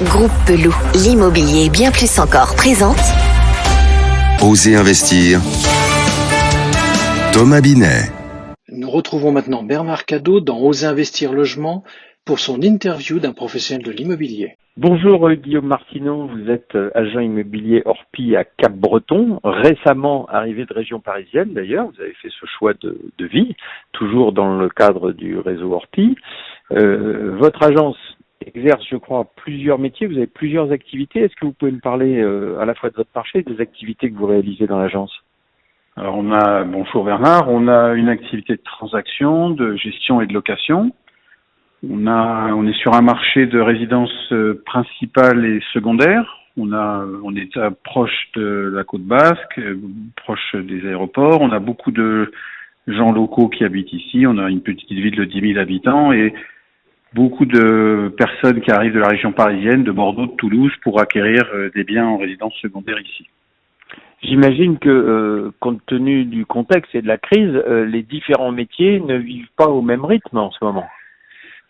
Groupe Pelou, l'immobilier bien plus encore présente. Osez investir. Thomas Binet. Nous retrouvons maintenant Bernard Cadot dans Osez investir logement pour son interview d'un professionnel de l'immobilier. Bonjour Guillaume Martineau, vous êtes agent immobilier Orpi à Cap-Breton, récemment arrivé de région parisienne d'ailleurs, vous avez fait ce choix de vie, toujours dans le cadre du réseau Orpi. Votre agence exerce, je crois, plusieurs métiers, vous avez plusieurs activités. Est-ce que vous pouvez me parler à la fois de votre marché et des activités que vous réalisez dans l'agence ? Alors bonjour Bernard, on a une activité de transaction, de gestion et de location. On est sur un marché de résidence principale et secondaire. On est proche de la côte basque, proche des aéroports. On a beaucoup de gens locaux qui habitent ici. On a une petite ville de 10 000 habitants et beaucoup de personnes qui arrivent de la région parisienne, de Bordeaux, de Toulouse, pour acquérir des biens en résidence secondaire ici. J'imagine que, compte tenu du contexte et de la crise, les différents métiers ne vivent pas au même rythme en ce moment.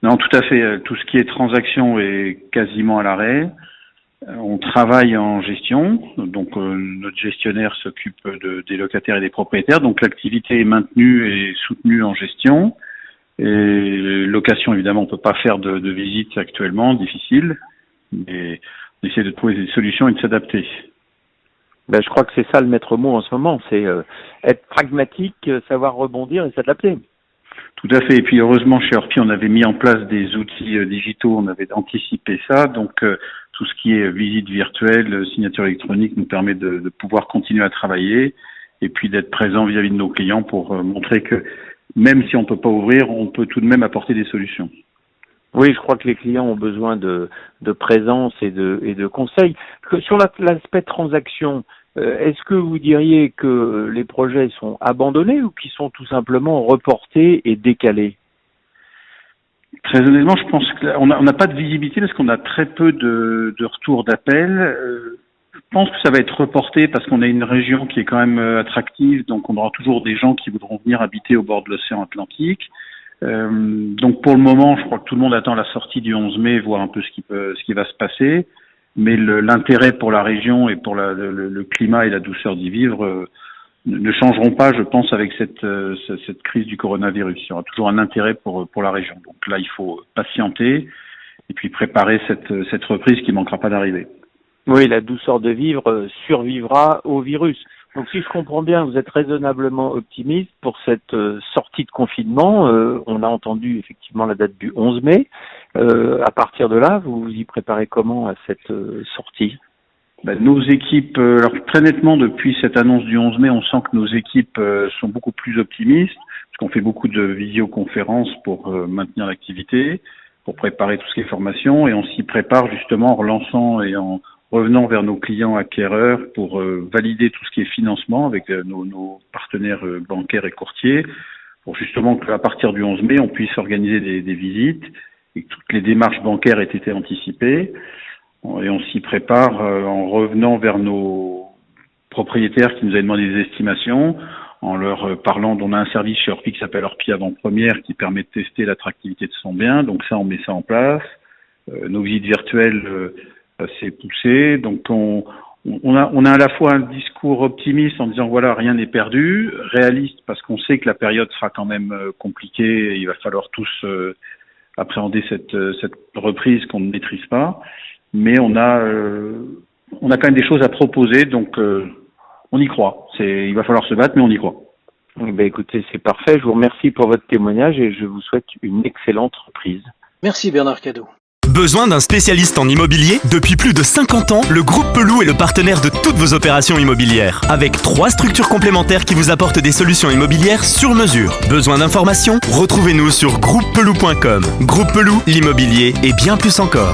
Non, tout à fait. Tout ce qui est transaction est quasiment à l'arrêt. On travaille en gestion, donc notre gestionnaire s'occupe des locataires et des propriétaires, donc l'activité est maintenue et soutenue en gestion. Et location, évidemment, on peut pas faire de visite actuellement, difficile, mais on essaie de trouver des solutions et de s'adapter. Je crois que c'est ça le maître mot en ce moment, c'est être pragmatique, savoir rebondir et s'adapter. Tout à fait. Et puis heureusement, chez Orpi, on avait mis en place des outils digitaux, on avait anticipé ça. Donc tout ce qui est visite virtuelle, signature électronique nous permet de pouvoir continuer à travailler et puis d'être présent vis-à-vis de nos clients pour montrer que même si on ne peut pas ouvrir, on peut tout de même apporter des solutions. Oui, je crois que les clients ont besoin de présence et de conseils. Sur l'aspect transaction, est-ce que vous diriez que les projets sont abandonnés ou qu'ils sont tout simplement reportés et décalés ? Très honnêtement, je pense qu'on n'a pas de visibilité parce qu'on a très peu de retours d'appels. Je pense que ça va être reporté parce qu'on a une région qui est quand même attractive, donc on aura toujours des gens qui voudront venir habiter au bord de l'océan Atlantique. Donc pour le moment, je crois que tout le monde attend la sortie du 11 mai, voir un peu ce qui va se passer. Mais l'intérêt pour la région et pour le climat et la douceur d'y vivre ne changeront pas, je pense, avec cette crise du coronavirus. Il y aura toujours un intérêt pour la région. Donc là, il faut patienter et puis préparer cette reprise qui manquera pas d'arriver. Oui, la douceur de vivre survivra au virus. Donc si je comprends bien, vous êtes raisonnablement optimiste pour cette sortie de confinement. On a entendu effectivement la date du 11 mai. À partir de là, vous vous y préparez comment à cette sortie ? Nos équipes, alors très nettement depuis cette annonce du 11 mai, on sent que nos équipes sont beaucoup plus optimistes, parce qu'on fait beaucoup de visioconférences pour maintenir l'activité, pour préparer tout ce qui est formation, et on s'y prépare justement en relançant et en revenant vers nos clients acquéreurs pour valider tout ce qui est financement avec nos partenaires bancaires et courtiers, pour justement qu'à partir du 11 mai, on puisse organiser des visites et que toutes les démarches bancaires aient été anticipées. Et on s'y prépare en revenant vers nos propriétaires qui nous avaient demandé des estimations, en leur parlant d'on a un service chez Orpi qui s'appelle Orpi Avant-Première qui permet de tester l'attractivité de son bien. Donc ça, on met ça en place. Nos visites virtuelles, c'est poussé. Donc on a à la fois un discours optimiste en disant voilà, rien n'est perdu, réaliste parce qu'on sait que la période sera quand même compliquée et il va falloir tous appréhender cette reprise qu'on ne maîtrise pas. Mais on a quand même des choses à proposer, donc on y croit. Il va falloir se battre, mais on y croit. Écoutez, c'est parfait. Je vous remercie pour votre témoignage et je vous souhaite une excellente reprise. Merci Bernard Cadot. Besoin d'un spécialiste en immobilier ? Depuis plus de 50 ans, le groupe Pelou est le partenaire de toutes vos opérations immobilières. Avec 3 structures complémentaires qui vous apportent des solutions immobilières sur mesure. Besoin d'informations ? Retrouvez-nous sur groupepelou.com. Groupe Pelou, l'immobilier et bien plus encore.